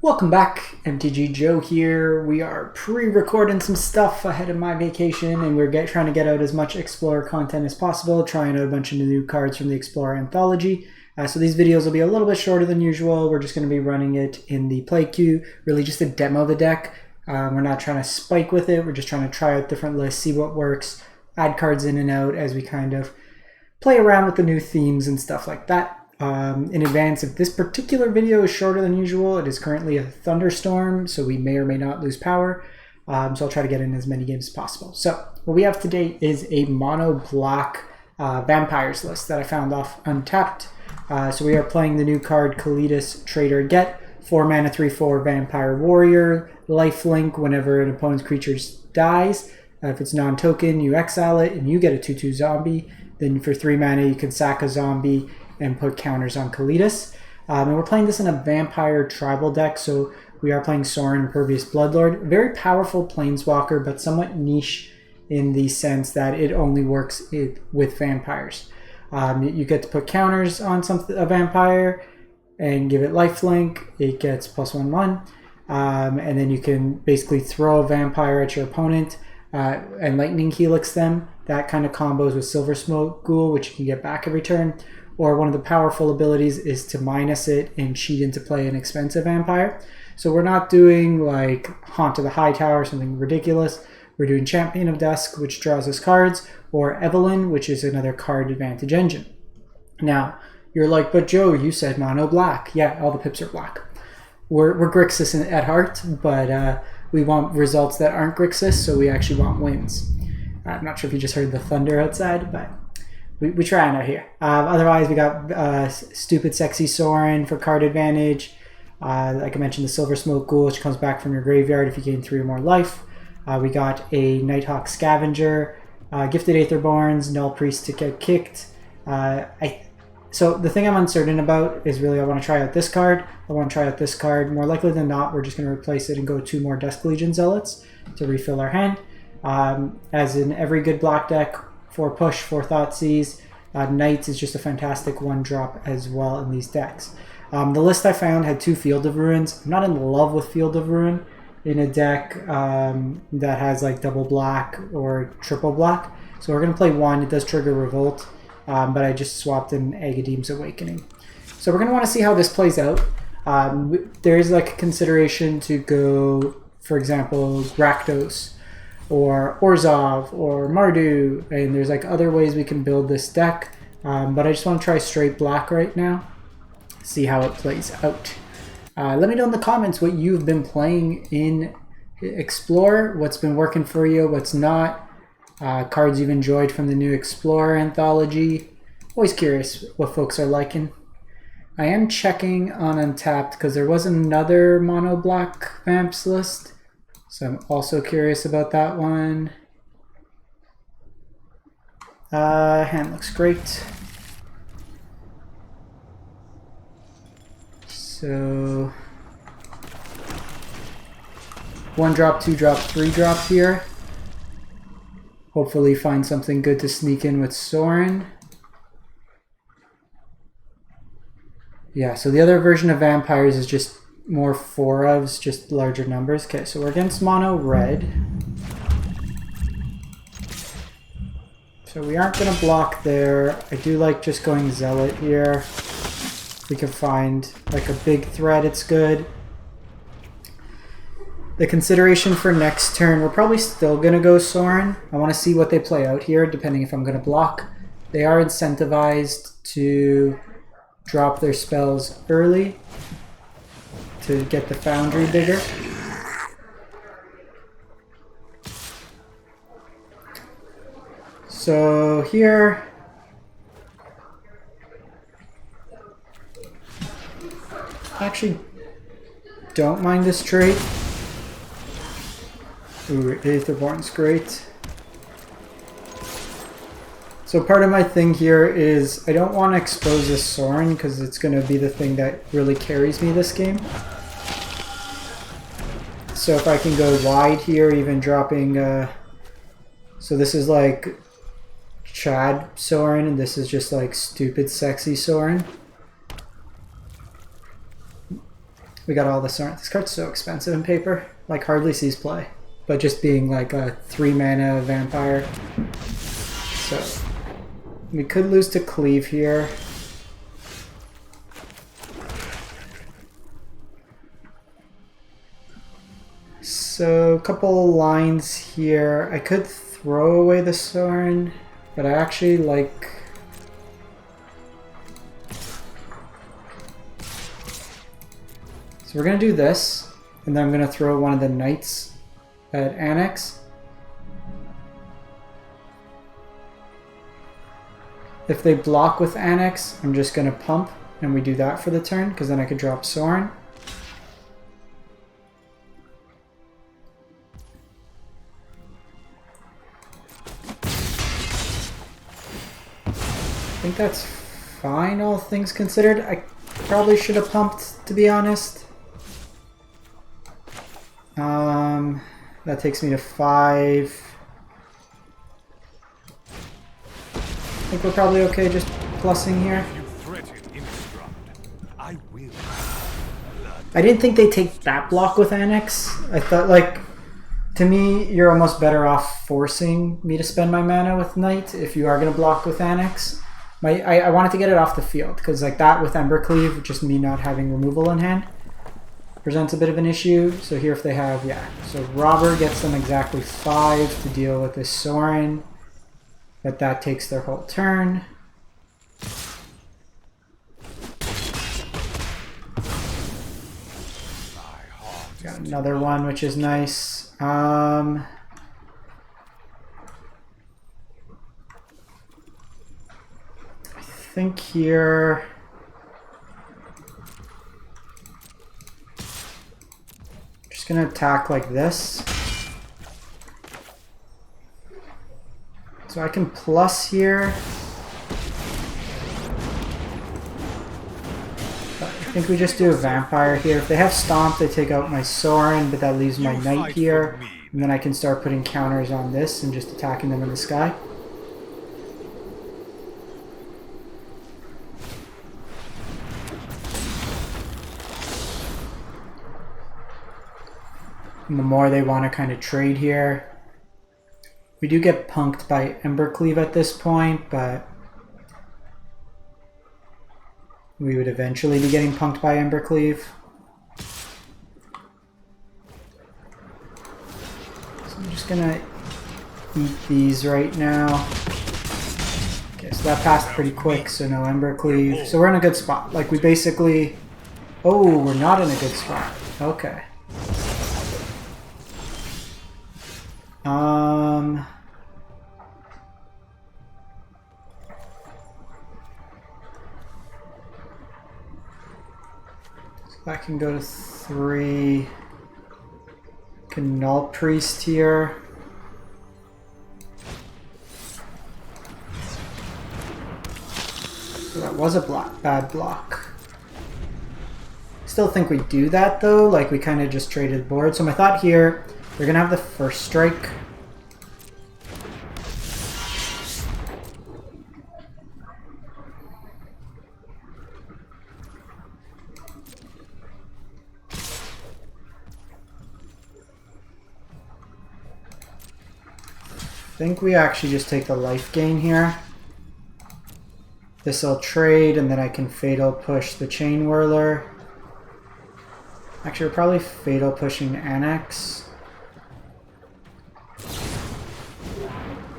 Welcome back, MTG Joe here. We are pre-recording some stuff ahead of my vacation, and we're trying to get out as much Explorer content as possible, trying out a bunch of new cards from the Explorer Anthology. So these videos will be a little bit shorter than usual. We're just going to be running it in the play queue, really just to demo the deck. We're not trying to spike with it. We're just trying to try out different lists, see what works, add cards in and out as we kind of play around with the new themes and stuff like that. In advance, if this particular video is shorter than usual, it is currently a thunderstorm, so we may or may not lose power. So I'll try to get in as many games as possible. So what we have today is a mono black vampires list that I found off Untapped. So we are playing the new card Kalitas, Traitor, Ghet, 4 mana 3/4 vampire warrior, lifelink whenever an opponent's creature dies. If it's non-token, you exile it and you get a 2/2 zombie. Then for 3 mana, you can sack a zombie and put counters on Kalitas. And we're playing this in a vampire tribal deck, so we are playing Sorin, Impervious Bloodlord. Very powerful planeswalker, but somewhat niche in the sense that it only works with vampires. You get to put counters on a vampire and give it lifelink. It gets +1/1. And then you can basically throw a vampire at your opponent and Lightning Helix them. That kind of combos with Silver Smoke Ghoul, which you can get back every turn. Or one of the powerful abilities is to minus it and cheat into play an expensive vampire. So we're not doing like Haunt of the High Tower, something ridiculous. We're doing Champion of Dusk, which draws us cards, or Evelyn, which is another card advantage engine. Now, you're like, but Joe, you said mono black. Yeah, all the pips are black. We're Grixis at heart, but we want results that aren't Grixis, so we actually want wins. I'm not sure if you just heard the thunder outside, but we try out here. Otherwise, we got stupid sexy Sorin for card advantage. Like I mentioned, the Silver Smoke Ghoul, which comes back from your graveyard if you gain 3 or more life. We got a Nighthawk Scavenger, Gifted Aetherborns, Null Priest to get kicked. So the thing I'm uncertain about is really I want to try out this card. I want to try out this card. More likely than not, we're just going to replace it and go 2 more Dusk Legion Zealots to refill our hand. As in every good black deck, 4 push, 4 Thoughtseize. Knights is just a fantastic 1-drop as well in these decks. The list I found had 2 Field of Ruins. I'm not in love with Field of Ruin in a deck that has like double black or triple black. So we're going to play 1. It does trigger Revolt, but I just swapped in Agadeem's Awakening. So we're going to want to see how this plays out. There's like a consideration to go, for example, Rakdos, or Orzhov, or Mardu, and there's like other ways we can build this deck, but I just want to try straight black right now, see how it plays out. Let me know in the comments what you've been playing in Explorer, what's been working for you, what's not, cards you've enjoyed from the new Explorer Anthology. Always curious what folks are liking. I am checking on Untapped because there was another mono black Vamps list. So I'm also curious about that one. Hand looks great. So 1-drop, 2-drop, 3-drop here. Hopefully find something good to sneak in with Sorin. Yeah, so the other version of Vampires is just more 4-ofs, just larger numbers. Okay, so we're against mono red. So we aren't going to block there. I do like just going Zealot here. If we can find like a big threat, it's good. The consideration for next turn, we're probably still going to go Sorin. I want to see what they play out here, depending if I'm going to block. They are incentivized to drop their spells early to get the Foundry bigger. So here, I actually don't mind this trade. Ooh, Aetherborn's great. So part of my thing here is I don't want to expose this Sorin because it's going to be the thing that really carries me this game. So if I can go wide here, even dropping, so this is like Chad Sorin, and this is just like stupid sexy Sorin. We got all the sorin. This card's so expensive in paper. Like, hardly sees play. But just being like a 3-mana vampire. So, we could lose to Cleave here. So, a couple lines here. I could throw away the sorin, but I actually like... So we're going to do this, and then I'm going to throw one of the knights at Annex. If they block with Annex, I'm just going to pump, and we do that for the turn, because then I could drop sorin. I think that's fine, all things considered. I probably should have pumped, to be honest. That takes me to 5. I think we're probably okay just plussing here. I didn't think they'd take that block with Annex. I thought, like, to me, you're almost better off forcing me to spend my mana with Knight if you are going to block with Annex. I wanted to get it off the field, because like that with Embercleave, just me not having removal in hand, presents a bit of an issue. So here if they have, yeah. So Robber gets them exactly 5 to deal with this sorin, but that takes their whole turn. Got another one, which is nice. I think here... Just gonna attack like this. So I can plus here. But I think we just do a vampire here. If they have Stomp, they take out my sorin, but that leaves my knight here. And then I can start putting counters on this and just attacking them in the sky. And the more they want to kind of trade here. We do get punked by Embercleave at this point, but we would eventually be getting punked by Embercleave. So I'm just gonna eat these right now. Okay, so that passed pretty quick, so no Embercleave. So we're in a good spot. Like we basically... Oh, we're not in a good spot. Okay. So that can go to 3. Can Null Priest here. So that was a bad block. Still think we do that though, like we kind of just traded the board. So my thought here, they're gonna have the first strike. I think we actually just take the life gain here. This will trade, and then I can Fatal Push the Chain Whirler. Actually, we're probably Fatal Pushing Annex.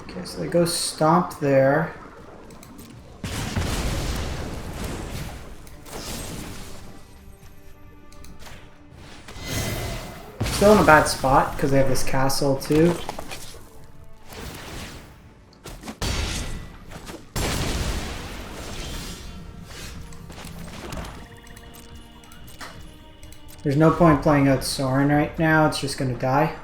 Okay, so they go Stomp there. Still in a bad spot, because they have this castle too. There's no point playing out Sorin right now, it's just going to die.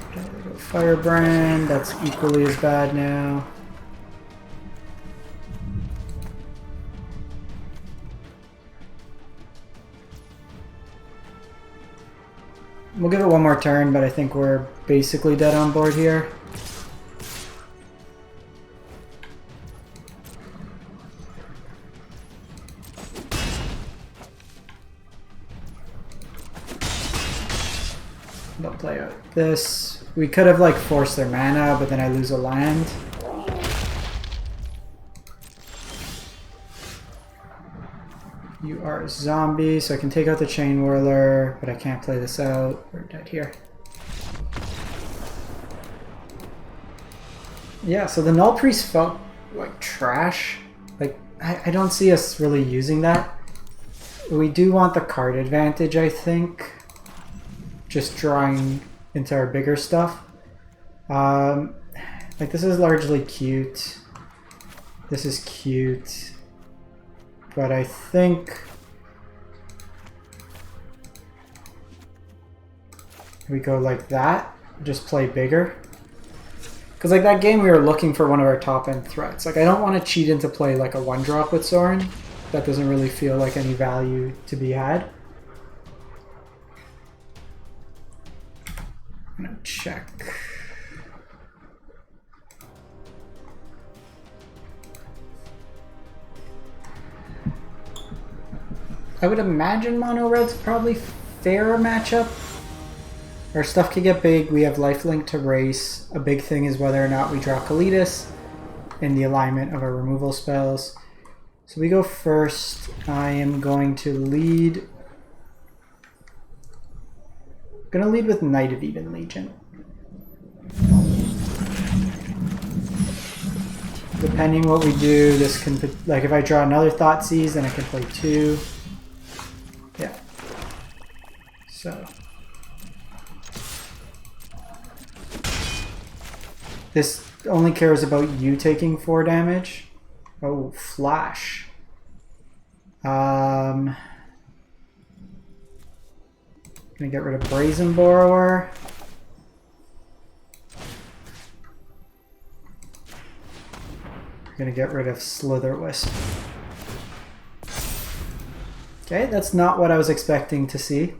Okay, they go Firebrand, that's equally as bad now. We'll give it one more turn, but I think we're basically dead on board here. they'll play out this. We could have like forced their mana, but then I lose a land. You are a zombie, so I can take out the Chain Whirler, but I can't play this out. We're dead here. Yeah, so the Null Priest felt like trash. Like, I don't see us really using that. We do want the card advantage, I think. Just drawing into our bigger stuff. Like, this is largely cute. This is cute. But I think we go like that, just play bigger. Because like that game we were looking for one of our top end threats. Like I don't want to cheat into play like a 1-drop with Sorin. That doesn't really feel like any value to be had. I'm gonna check. I would imagine mono red's probably fairer matchup. Our stuff could get big. We have lifelink to race. A big thing is whether or not we draw Kalitas in the alignment of our removal spells. So we go first. I am going to lead. I'm gonna lead with Knight of Even Legion. Depending what we do, this can, like if I draw another Thoughtseize, then I can play 2. Yeah. So this only cares about you taking 4 damage. Oh, flash. Gonna get rid of Brazen Borrower. Gonna get rid of Slither Wisp. Okay, that's not what I was expecting to see.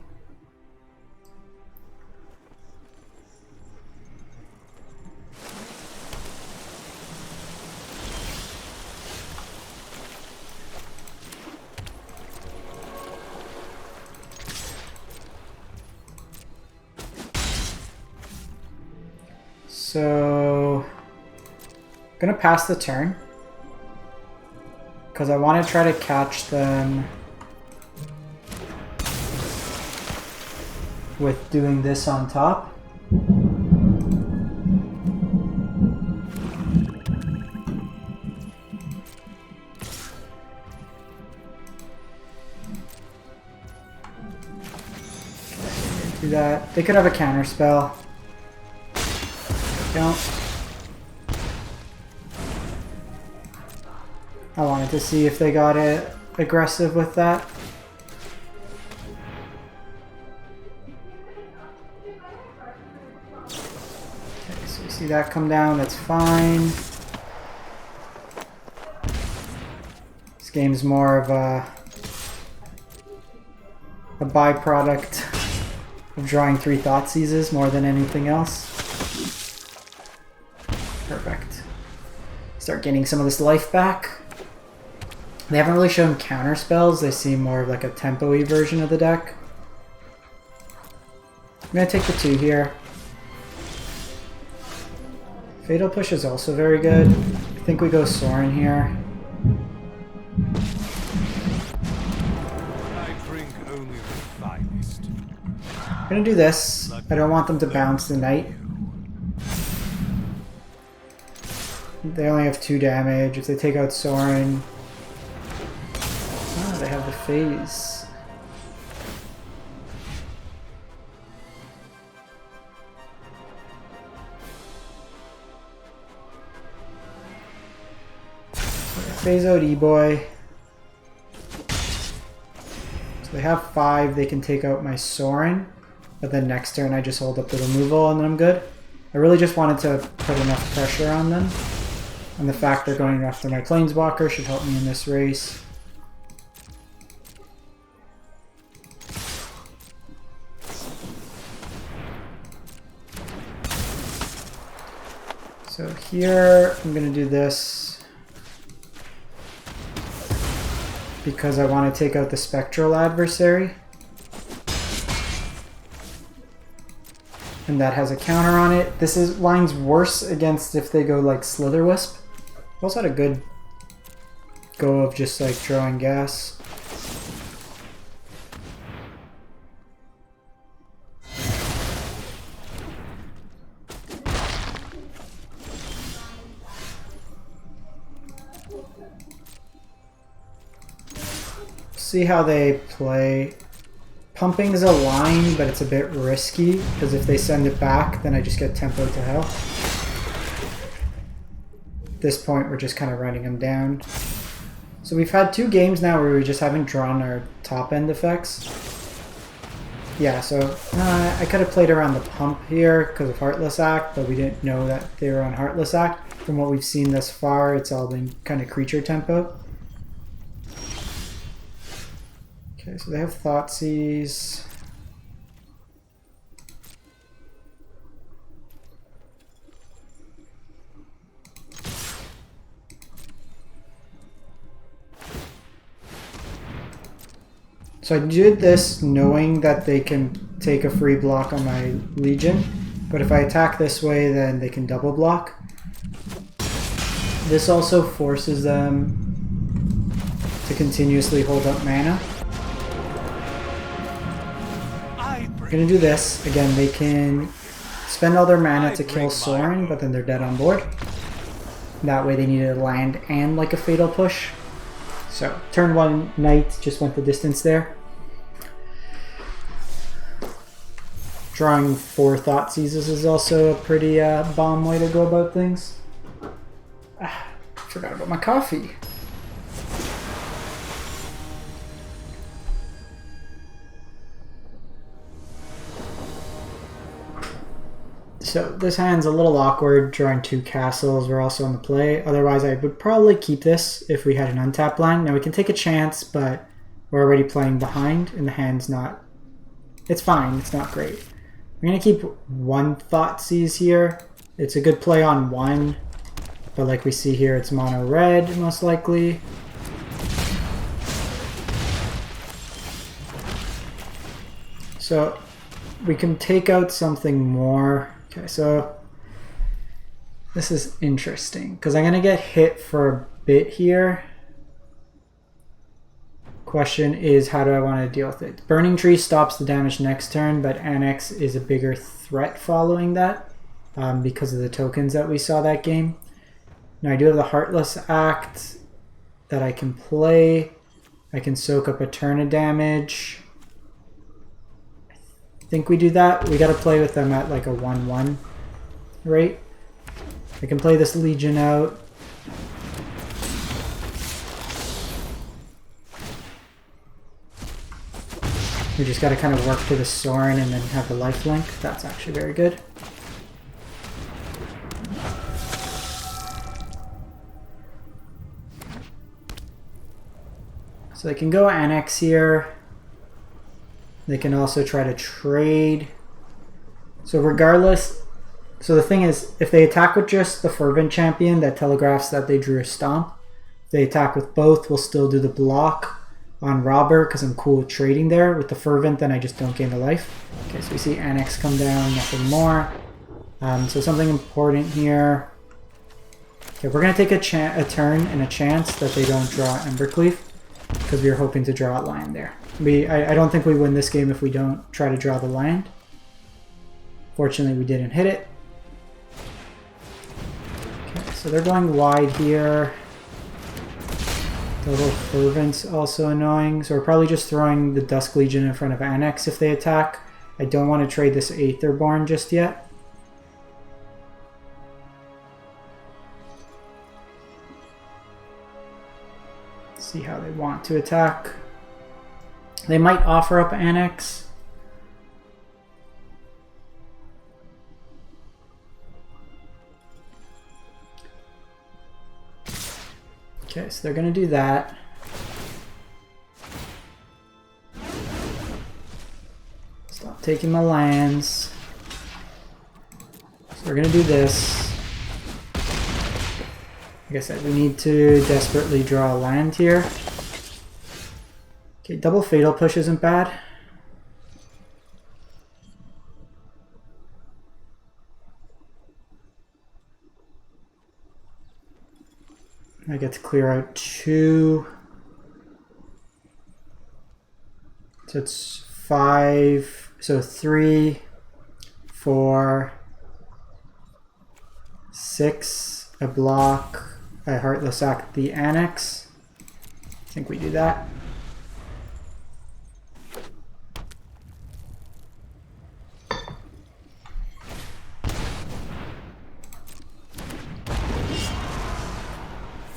So, I'm gonna pass the turn because I want to try to catch them with doing this on top. Do that. They could have a counter spell. Don't. I wanted to see if they got it aggressive with that. Okay, so you see that come down, that's fine. This game's more of a byproduct of drawing 3 Thoughtseizes more than anything else. Perfect. Start getting some of this life back. They haven't really shown counter spells. They seem more of like a tempo-y version of the deck. I'm gonna take the 2 here. Fatal Push is also very good. I think we go Sorin here. I drink only the finest. I'm gonna do this. I don't want them to bounce the Knight. They only have 2 damage. If they take out Sorin... Oh, they have the phase. Phase out E-Boy. So they have 5. They can take out my Sorin. But then next turn I just hold up the removal and then I'm good. I really just wanted to put enough pressure on them. And the fact they're going after my Planeswalker should help me in this race. So here, I'm going to do this because I want to take out the Spectral Adversary. and that has a counter on it. This is line's worse against if they go like Slither Wisp. Also had a good go of just like drawing gas. See how they play. Pumping is a line, but it's a bit risky because if they send it back, then I just get tempo to hell. At this point, we're just kind of running them down. So we've had 2 games now where we just haven't drawn our top end effects. Yeah, so I could have played around the pump here because of Heartless Act, but we didn't know that they were on Heartless Act. From what we've seen thus far, it's all been kind of creature tempo. Okay, so they have Thoughtseize. So I did this knowing that they can take a free block on my Legion, but if I attack this way, then they can double block. This also forces them to continuously hold up mana. We're gonna do this. Again, they can spend all their mana to kill Sorin, but then they're dead on board. That way they need a land and like a fatal push. So turn 1 Knight just went the distance there. Drawing 4 Thoughtseizes is also a pretty bomb way to go about things. Forgot about my coffee. So this hand's a little awkward, drawing 2 castles. We're also on the play. Otherwise, I would probably keep this if we had an untapped land. Now we can take a chance, but we're already playing behind, and the hand's not... It's fine, it's not great. We're going to keep 1 Thoughtseize here. It's a good play on 1, but like we see here, it's mono red, most likely. So we can take out something more. Okay, so this is interesting because I'm going to get hit for a bit here. Question is, how do I want to deal with it? Burning Tree stops the damage next turn, but Annex is a bigger threat following that because of the tokens that we saw that game. Now I do have the Heartless Act that I can play. I can soak up a turn of damage. I think we do that. We got to play with them at like a 1-1 rate. I can play this Legion out. We just got to kind of work to the Sorin and then have the lifelink. That's actually very good. So they can go Annex here. They can also try to trade. So regardless, so the thing is, if they attack with just the Fervent Champion, that telegraphs that they drew a Stomp. If they attack with both, we'll still do the block on Robber because I'm cool with trading there. With the Fervent, then I just don't gain the life. Okay, so we see Annex come down, nothing more. So something important here. Okay, we're going to take a turn and a chance that they don't draw Embercleave because we were hoping to draw a land there. I don't think we win this game if we don't try to draw the land. Fortunately, we didn't hit it. Okay, so they're going wide here. The little Fervent's also annoying, so we're probably just throwing the Dusk Legion in front of Annex if they attack. I don't want to trade this Aetherborn just yet. See how they want to attack. They might offer up Annex. Okay, so they're going to do that. Stop taking my lands. So we're going to do this. Like I said, we need to desperately draw a land here. Okay, double Fatal Push isn't bad. I get to clear out 2. So it's 5. So 3, 4, 6. I block. I Heartless Act the Annex. I think we do that.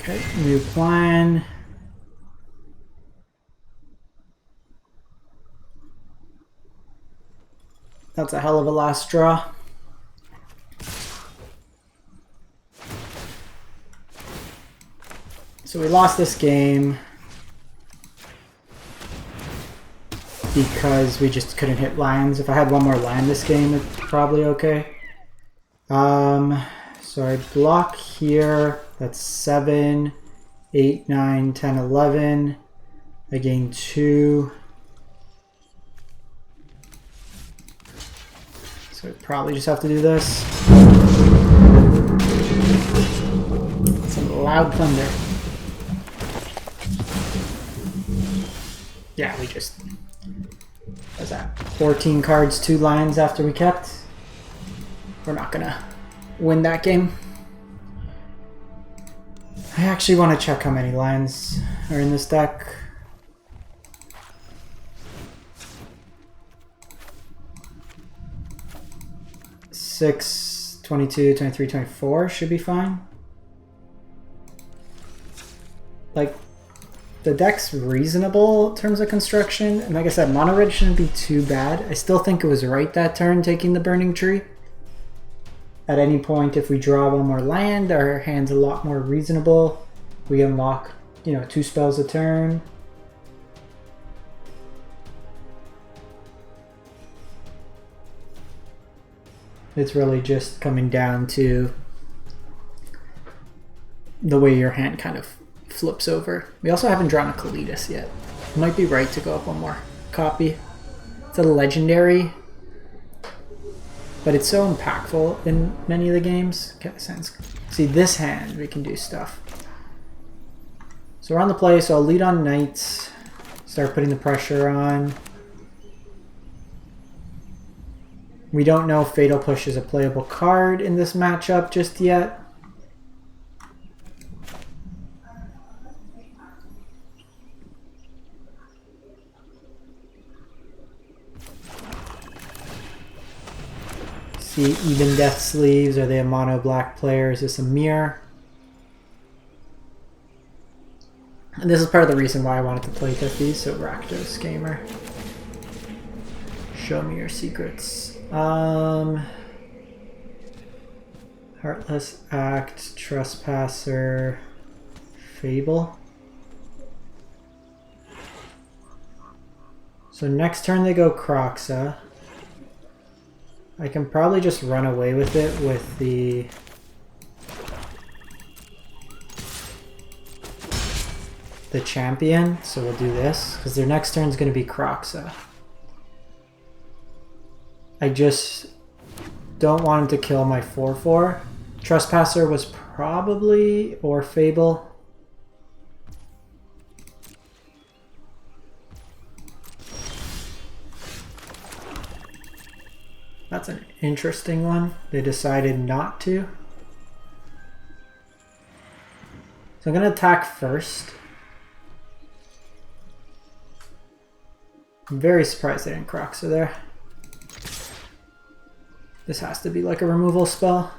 Okay, new plan. That's a hell of a last draw. So we lost this game because we just couldn't hit lands. If I had one more land this game, it's probably okay. So I block here. That's 7, 8, 9, 10, 11. I gain 2. So I probably just have to do this. Some loud thunder. Yeah, we just... What's that? 14 cards, 2 lines after we kept. We're not gonna win that game. I actually want to check how many lines are in this deck. Six, 22, 23, 24 should be fine. Like, the deck's reasonable in terms of construction, and like I said, mono red shouldn't be too bad. I still think it was right that turn taking the Burning Tree. At any point, if we draw one more land, our hand's a lot more reasonable. We unlock, 2 spells a turn. It's really just coming down to the way your hand kind of flips over. We also haven't drawn a Kalitas yet. It might be right to go up one more copy. It's a legendary, but it's so impactful in many of the games. Okay, see this hand, we can do stuff. So we're on the play, so I'll lead on Knights, start putting the pressure on. We don't know if Fatal Push is a playable card in this matchup just yet. See even Death Sleeves. Are they a mono black player? Is this a mirror? And this is part of the reason why I wanted to play these. So Rakdos Gamer, show me your secrets. Heartless Act, Trespasser, Fable. So next turn they go Croxa. I can probably just run away with it with the champion. So we'll do this because their next turn is going to be Croxa. I just don't want him to kill my 4/4. Trespasser was probably, or Fable. That's an interesting one. They decided not to. So I'm going to attack first. I'm very surprised they didn't Croxa there. This has to be like a removal spell.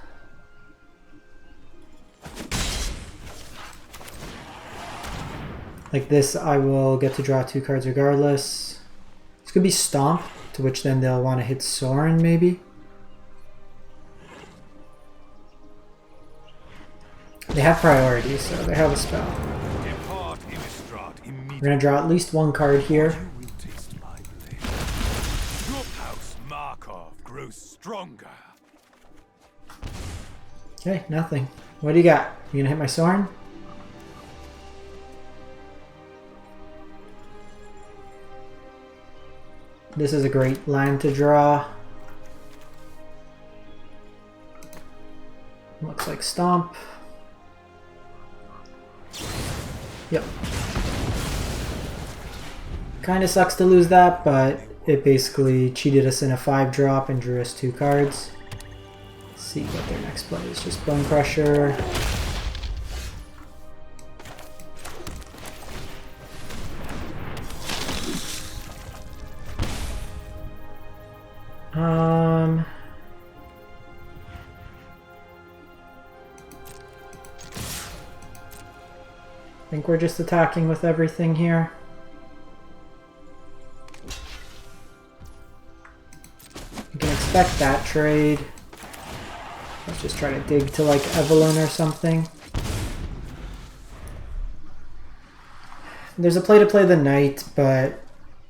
Like this, I will get to draw 2 cards regardless. This could be Stomp, to which then they'll want to hit Sorin maybe. They have priority, so they have a spell. We're going to draw at least 1 card here. Stronger. Okay, nothing. What do you got? You gonna hit my Sorin? This is a great line to draw. Looks like Stomp. Yep. Kind of sucks to lose that, but it basically cheated us in a 5-drop and drew us 2 cards. Let's see what their next play is. Just Bone Crusher. I think we're just attacking with everything here. You can expect that trade. Let's just try to dig to like Evelyn or something. There's a play to play the knight, but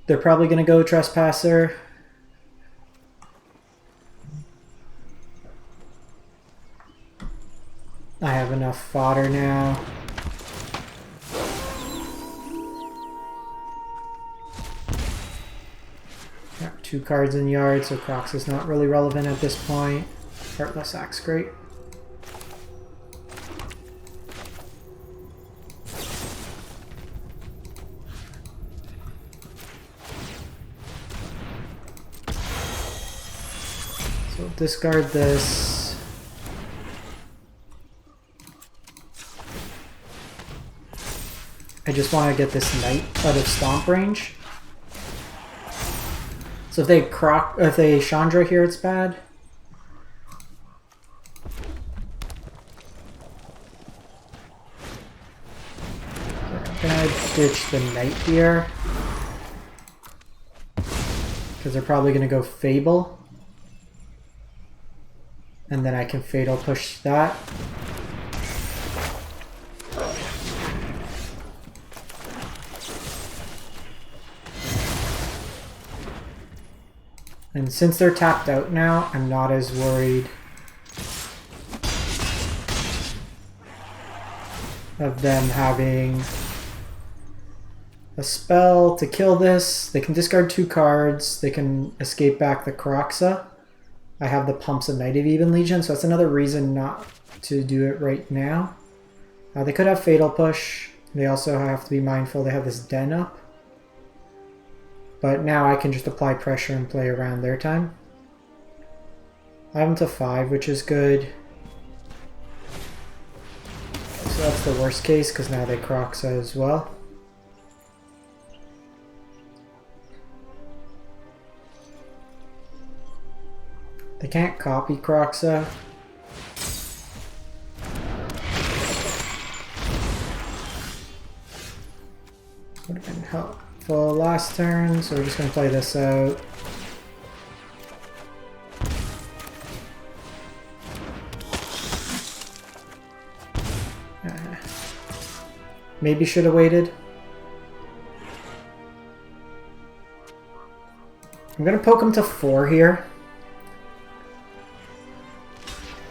they're probably going to go Trespasser. I have enough fodder now. Got 2 cards in yard, so Crocs is not really relevant at this point. Heartless Axe, great. So discard this. I just want to get this knight out of stomp range. So if they Chandra here, it's bad. I'm gonna ditch the knight here because they're probably gonna go Fable, and then I can Fatal Push that. And since they're tapped out now, I'm not as worried of them having a spell to kill this. They can discard 2 cards. They can escape back the Kroxa. I have the Pumps of Knight of Even Legion, so that's another reason not to do it right now. They could have Fatal Push. They also have to be mindful they have this Den up. But now I can just apply pressure and play around their time. I have them to 5, which is good. So that's the worst case, because now they Kroxa as well. They can't copy Kroxa. Would have been helpful last turn, so we're just going to play this out. Maybe should have waited. I'm going to poke him to 4 here,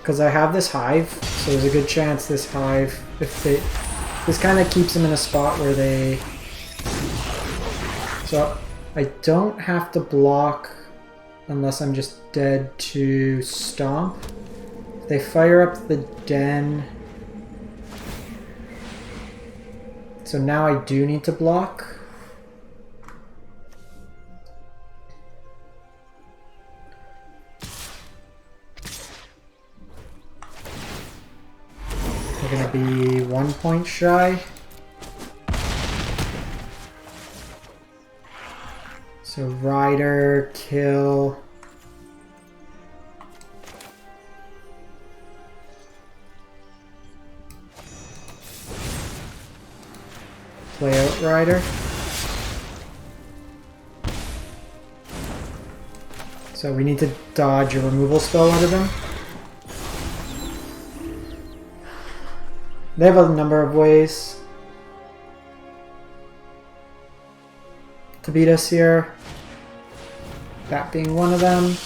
because I have this Hive, so there's a good chance this Hive, this kind of keeps them in a spot where they... So I don't have to block unless I'm just dead to Stomp. If they fire up the Den... So now I do need to block. We're gonna be 1 point shy. So Rider, kill. Play out Rider. So we need to dodge a removal spell out of them. They have a number of ways to beat us here. That being one of them.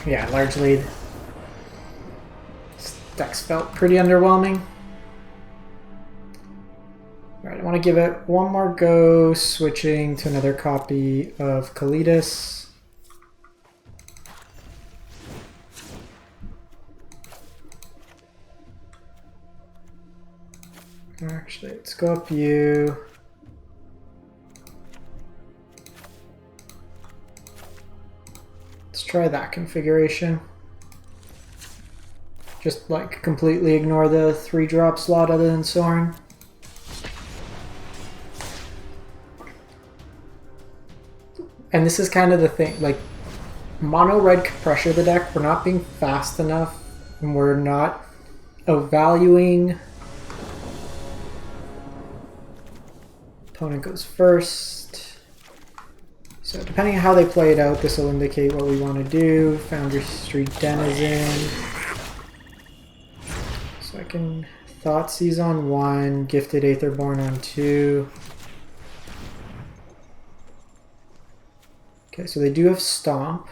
Yeah, largely this deck's felt pretty underwhelming. Alright, I want to give it one more go, switching to another copy of Kalitas. Actually, let's go up you. Let's try that configuration. Just like completely ignore the 3-drop slot other than Sorin. And this is kind of the thing, like mono red can pressure the deck. We're not being fast enough and we're not valuing. Opponent goes first. So depending on how they play it out, this will indicate what we want to do. Foundry Street Denizen. So I can Thoughtseize on 1, Gifted Aetherborn on 2. Okay, so they do have Stomp.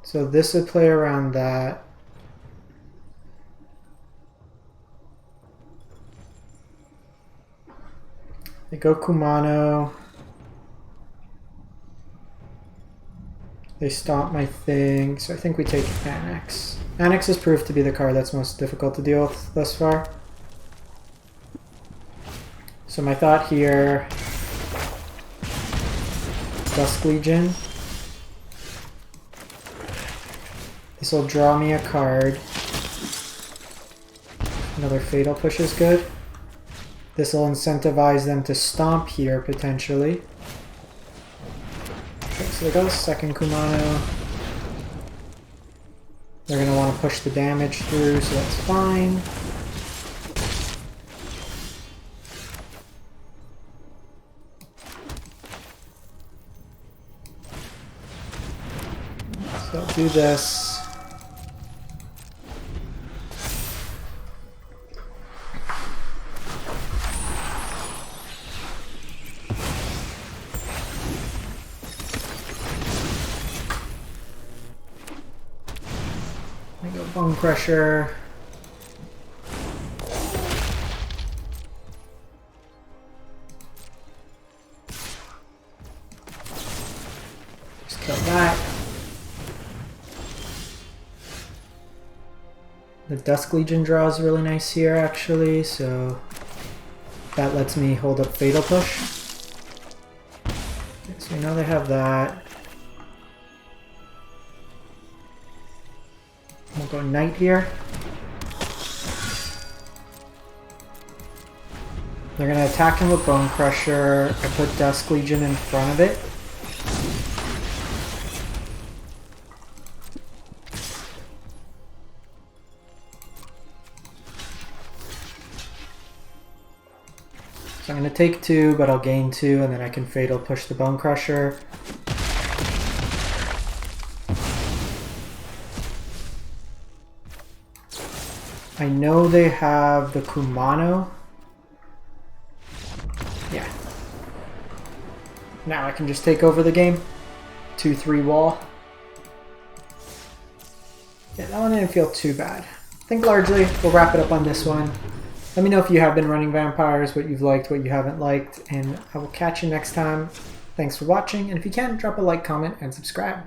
So this would play around that. They go Kumano. They Stomp my thing, so I think we take Annex. Annex has proved to be the card that's most difficult to deal with thus far. So my thought here, Dusk Legion. This will draw me a card. Another Fatal Push is good. This will incentivize them to Stomp here, potentially. Okay, so they go second Kumano. They're going to want to push the damage through, so that's fine. So I'll do this. I go Bone Crusher. Just kill that. The Dusk Legion draw is really nice here, actually, so that lets me hold up Fatal Push. Okay, so we know they have that. We'll go Knight here. They're going to attack him with Bone Crusher. I put Dusk Legion in front of it. So I'm going to take 2, but I'll gain 2, and then I can Fatal Push the Bone Crusher. I know they have the Kumano. Yeah. Now I can just take over the game. 2-3 wall. Yeah, that one didn't feel too bad. I think largely we'll wrap it up on this one. Let me know if you have been running vampires, what you've liked, what you haven't liked, and I will catch you next time. Thanks for watching, and if you can, drop a like, comment, and subscribe.